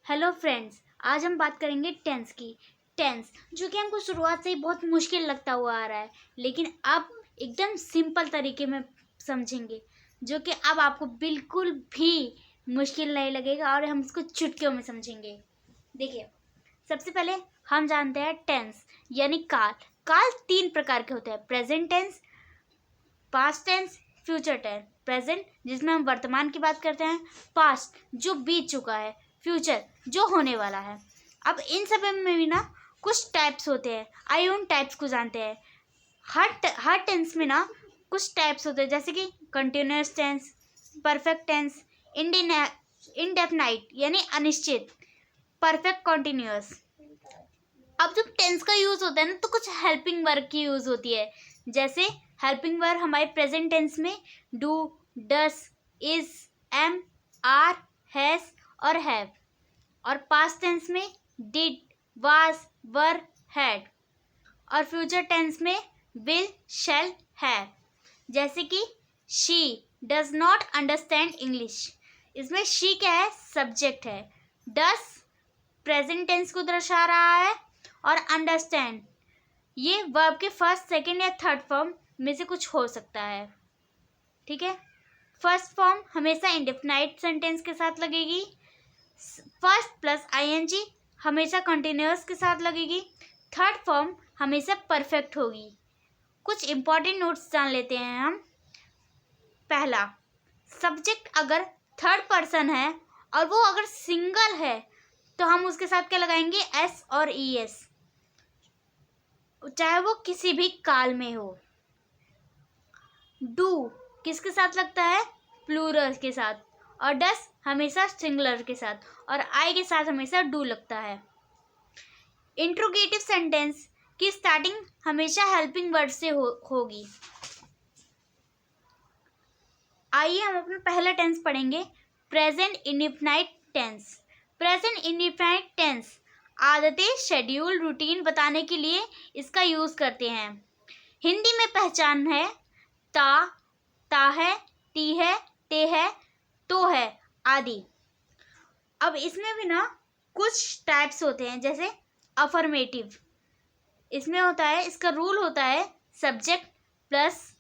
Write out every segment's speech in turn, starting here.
Hello friends, आज हम बात करेंगे टेंस की। टेंस जो कि हमको शुरुआत से ही बहुत मुश्किल लगता हुआ आ रहा है, लेकिन अब एकदम सिंपल तरीके में समझेंगे, जो कि अब आपको बिल्कुल भी मुश्किल नहीं लगेगा और हम इसको चुटकियों में समझेंगे। देखिए, सबसे पहले हम जानते हैं टेंस यानी काल। काल 3 प्रकार के होते हैं: present tense, past tense, future tense. Present जिसमें हम वर्तमान की बात करते हैं, पास्ट जो बीत चुका है, फ्यूचर जो होने वाला है। अब इन सब में भी ना कुछ टाइप्स होते हैं। आइए उन टाइप्स को जानते हैं। हर टेंस में ना कुछ टाइप्स होते हैं, जैसे कि continuous tense, perfect tense, indefinite यानी अनिश्चित, परफेक्ट कॉन्टिन्यूअस। अब जब टेंस का यूज होता है ना, तो कुछ हेल्पिंग वर्ब की यूज होती है। जैसे हेल्पिंग वर्ब हमारे प्रेजेंट टेंस में do, does, is, am, are, has और हैव, और पास्ट टेंस में डिड, वाज, वर, हैड, और फ्यूचर टेंस में विल, शैल, हैव। जैसे कि she does not understand English, इसमें शी क्या है? सब्जेक्ट है। डस प्रेजेंट टेंस को दर्शा रहा है, और अंडरस्टैंड ये वर्ब के फर्स्ट, सेकंड या थर्ड फॉर्म में से कुछ हो सकता है। ठीक है, फर्स्ट फॉर्म हमेशा इंडेफिनाइट सेंटेंस के साथ लगेगी। फर्स्ट प्लस आईएनजी हमेशा कंटिन्यूअस के साथ लगेगी। थर्ड फॉर्म हमेशा परफेक्ट होगी। कुछ इंपॉर्टेंट नोट्स जान लेते हैं हम। पहला, सब्जेक्ट अगर थर्ड पर्सन है और वो अगर सिंगल है तो हम उसके साथ क्या लगाएंगे? एस और ई एस, चाहे वो किसी भी काल में हो। डू किसके साथ लगता है? प्लूरल के साथ। और डस हमेशा सिंगुलर के साथ, और आई के साथ हमेशा डू लगता है। इंट्रोगेटिव सेंटेंस की स्टार्टिंग हमेशा हेल्पिंग वर्ड से होगी। आइए हम अपना पहला टेंस पढ़ेंगे, present indefinite tense. Present indefinite tense आदतें, शेड्यूल, रूटीन बताने के लिए इसका यूज करते हैं। हिंदी में पहचान है ता, ता है, ती है, ते है, तो है आदि। अब इसमें भी ना कुछ टाइप्स होते हैं, जैसे अफर्मेटिव। इसमें होता है, इसका रूल होता है सब्जेक्ट प्लस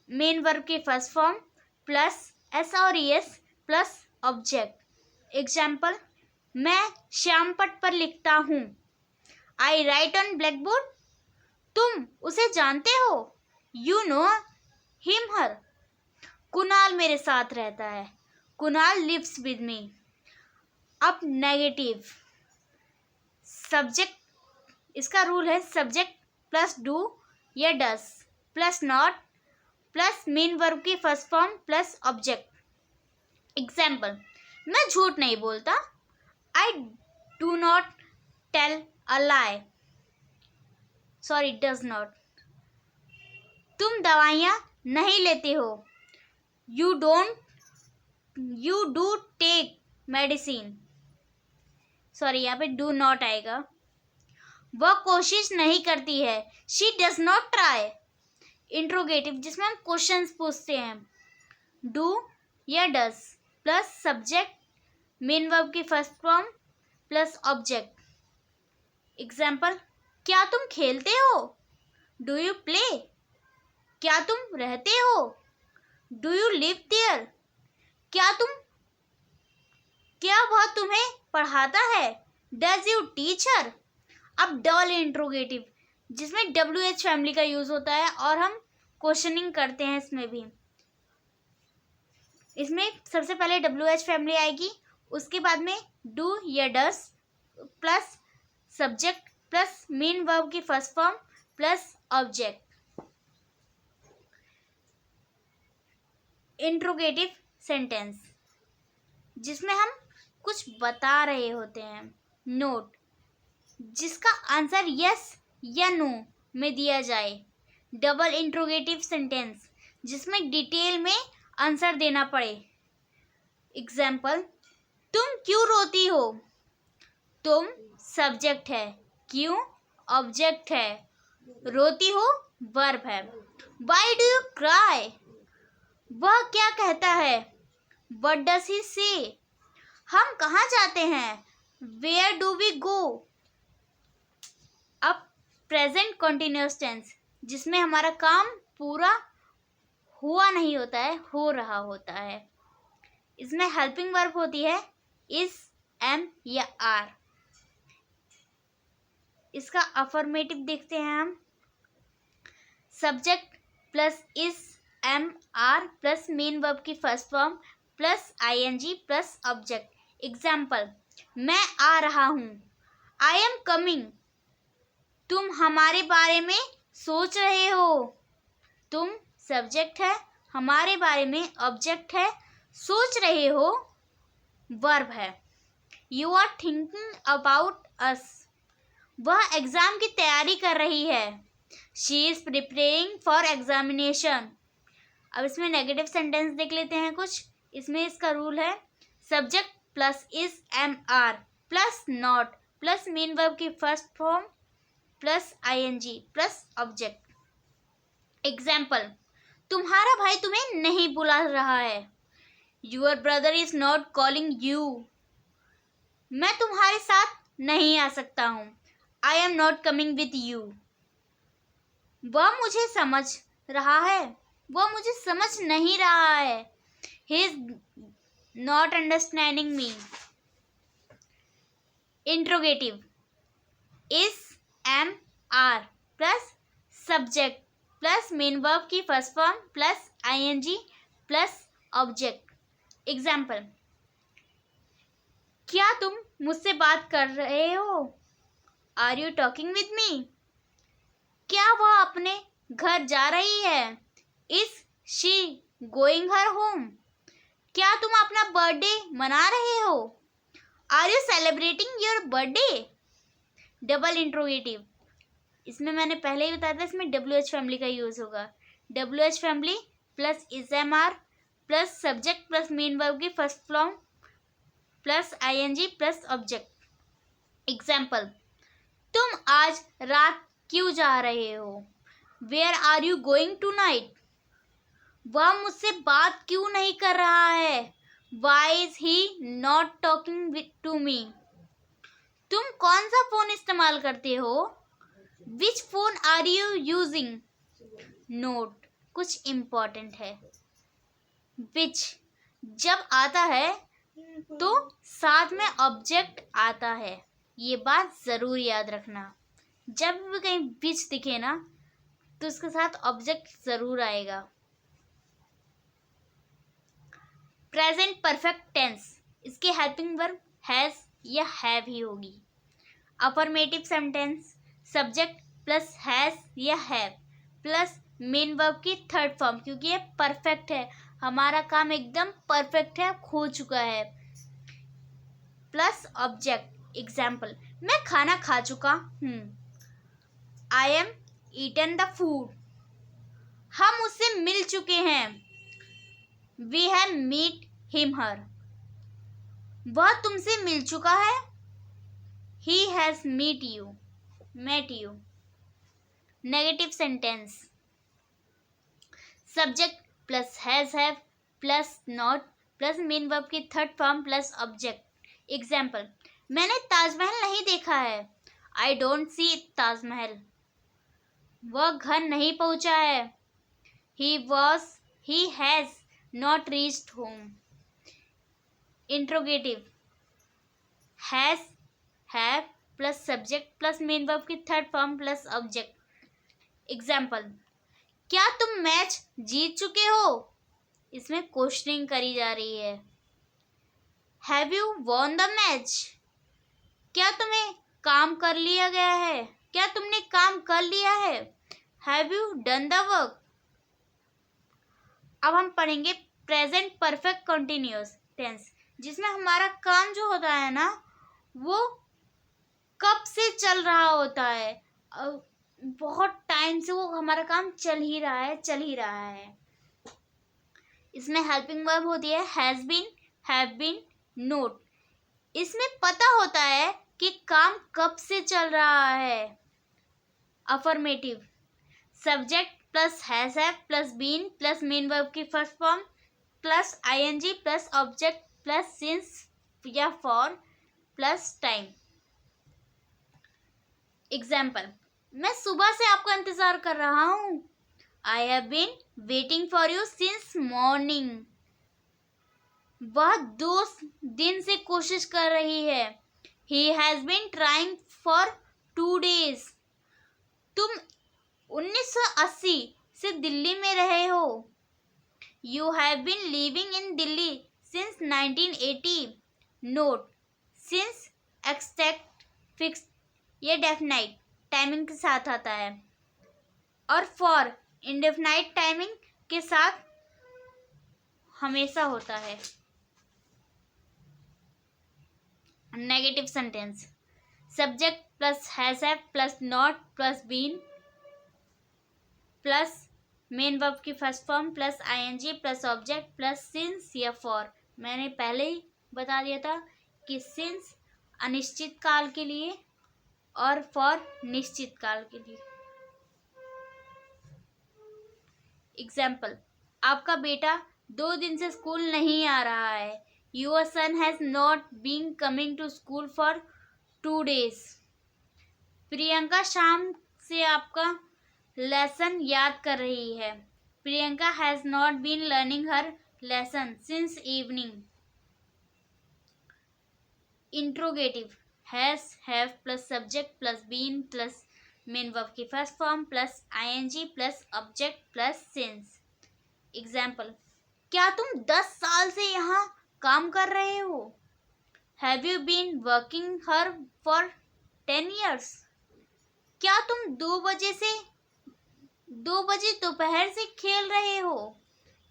मेन वर्ब के फर्स्ट फॉर्म प्लस एस और E S plus object. Example, मैं श्याम पट पर लिखता हूँ। I write on black board. तुम उसे जानते हो। You know him, her. Kunal मेरे साथ रहता है। Kunal lives with me. अब नेगेटिव, सब्जेक्ट, इसका रूल है सब्जेक्ट प्लस डू या does plus not plus main verb की first form plus object. Example, मैं झूठ नहीं बोलता। I do not tell a lie. Sorry, does not. तुम दवाइयाँ नहीं लेते हो। You do take medicine. Sorry, यहाँ पे डू नॉट आएगा। वह कोशिश नहीं करती है। She does not try. Interrogative जिसमें हम क्वेश्चंस पूछते हैं, डू या does plus subject main verb की first form plus object. Example, क्या तुम खेलते हो? Do you play? क्या तुम रहते हो? Do you live there? क्या वह तुम्हें पढ़ाता है? Does you teacher? अब डबल इंट्रोगेटिव जिसमें डब्ल्यू एच फैमिली का यूज होता है, और हम क्वेश्चनिंग करते हैं इसमें भी। इसमें सबसे पहले डब्ल्यू एच फैमिली आएगी, उसके बाद में डू या does plus subject plus main verb की first form plus object. Interrogative sentence जिसमें हम कुछ बता रहे होते हैं। नोट जिसका आंसर यस या नो में दिया जाए। डबल इंट्रोगेटिव सेंटेंस जिसमें डिटेल में आंसर देना पड़े। एग्जाम्पल, तुम क्यों रोती हो? तुम सब्जेक्ट है, क्यों ऑब्जेक्ट है, रोती हो वर्ब है। Why do you cry? वह क्या कहता है? What does he say? हम कहाँ जाते हैं? Where do we go. अब प्रेजेंट कंटिन्यूअस टेंस, जिसमें हमारा काम पूरा हुआ नहीं होता है, हो रहा होता है। इसमें हेल्पिंग वर्ब होती है इज, एम या आर। इसका अफर्मेटिव देखते हैं हम। Subject plus is, am, are plus main verb की first form plus ING plus object. Example, मैं आ रहा हूँ, आई एम कमिंग। तुम हमारे बारे में सोच रहे हो। तुम सब्जेक्ट है, हमारे बारे में ऑब्जेक्ट है, सोच रहे हो वर्ब है। You are thinking about us. वह एग्जाम की तैयारी कर रही है। She is preparing for examination. अब इसमें नेगेटिव सेंटेंस देख लेते हैं कुछ। इसमें इसका रूल है subject plus is, am, are plus not plus main verb की first form plus ING plus object. Example, तुम्हारा भाई तुम्हें नहीं बुला रहा है। Your brother is not calling you. मैं तुम्हारे साथ नहीं आ सकता हूँ। I am not coming with you. वह मुझे समझ रहा है, वह मुझे समझ नहीं रहा है। He is not understanding me. Interrogative, is, am, are plus subject plus main verb की first form plus ING plus object. Example, क्या तुम मुझसे बात कर रहे हो। Are you talking with me. क्या वह अपने घर जा रही है। Is she going her home. क्या तुम अपना बर्थडे मना रहे हो। Are you celebrating your birthday. Double interrogative, इसमें मैंने पहले ही बताया था, इसमें WH फैमिली का यूज होगा। WH family plus is, am, are plus subject plus main verb की first form plus ING plus object. Example, तुम आज रात क्यों जा रहे हो। Where are you going tonight. वह मुझसे बात क्यों नहीं कर रहा है। Why is he not talking to me. तुम कौन सा फोन इस्तेमाल करते हो। Which phone are you using. Note, कुछ इम्पोर्टेंट है। विच जब आता है तो साथ में ऑब्जेक्ट आता है, ये बात जरूर याद रखना। जब भी कहीं विच दिखे ना तो उसके साथ ऑब्जेक्ट जरूर आएगा। प्रेजेंट परफेक्ट टेंस, इसके हेल्पिंग वर्ब हैज या हैव ही होगी। Affirmative sentence, subject plus has या हैव प्लस मेन वर्ब की थर्ड फॉर्म, क्योंकि ये परफेक्ट है, हमारा काम एकदम परफेक्ट है, हो चुका है, प्लस ऑब्जेक्ट। एग्जाम्पल, मैं खाना खा चुका हूँ। I am eaten the food. हम उससे मिल चुके हैं। We have meet him her. वह तुमसे मिल चुका है। He has meet you, met you. Negative sentence, subject plus has, have plus not plus main verb की third form plus object. Example, मैंने ताजमहल नहीं देखा है। I don't see Taj Mahal. वह घर नहीं पहुंचा है। He has not reached home. Interrogative, has, have plus subject plus main verb की third form plus object. Example, क्या तुम मैच जीत चुके हो। इसमें क्वेश्चनिंग करी जा रही है। Have you won the match. क्या तुम्हें काम कर लिया गया है। क्या तुमने काम कर लिया है। Have you done the work. अब हम पढ़ेंगे प्रेजेंट परफेक्ट कंटिन्यूअस टेंस, जिसमें हमारा काम जो होता है ना वो कब से चल रहा होता है। बहुत टाइम से वो हमारा काम चल ही रहा है। इसमें हेल्पिंग वर्ब होती है has been, have been, note. इसमें पता होता है कि काम कब से चल रहा है। Affirmative, subject plus has, have plus been plus main verb की first form plus ING plus object plus since या फॉर प्लस टाइम। एग्जाम्पल, मैं सुबह से आपका इंतजार कर रहा हूँ। I have been waiting for you since morning. वह 2 दिन से कोशिश कर रही है। He has been trying for 2 days। तुम 1980 से दिल्ली में रहे हो। You have been living in Delhi since 1980। Note, since exact fix, ये डेफिनाइट टाइमिंग के साथ आता है और फॉर इंडेफिनाइट टाइमिंग के साथ हमेशा होता है। Negative sentence, subject plus has have plus not plus been plus main verb की first form plus ING plus object plus since या फॉर। मैंने पहले ही बता दिया था कि सिंस अनिश्चित काल के लिए और फॉर निश्चित काल के लिए। एग्जाम्पल, आपका बेटा 2 दिन से स्कूल नहीं आ रहा है। Your son has not been coming to school for 2 days। Priyanka शाम से आपका लेसन याद कर रही है। Priyanka has not been learning her lesson since evening. Interrogative, has have plus subject plus been plus main verb की first form plus ING plus object plus since. Example, क्या तुम 10 साल से यहाँ काम कर रहे हो? Have you been working her for 10 years? क्या तुम 2 बजे दोपहर से खेल रहे हो?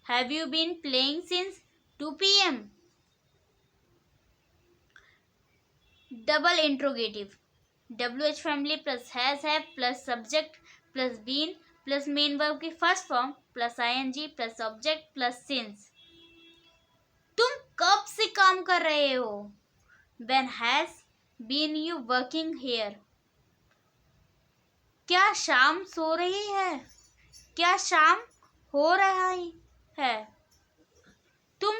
Have you been playing since 2 PM? Double interrogative, WH family plus has have plus subject plus been plus main verb की first form plus ING plus object plus since. तुम कब से काम कर रहे हो? When has been you working here? क्या शाम सो रही है? क्या शाम हो रहा है? तुम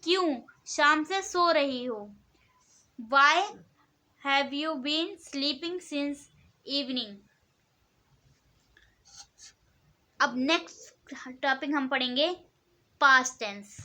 क्यों शाम से सो रही हो? Why have you been sleeping since evening? अब नेक्स्ट टॉपिक हम पढ़ेंगे पास्ट टेंस।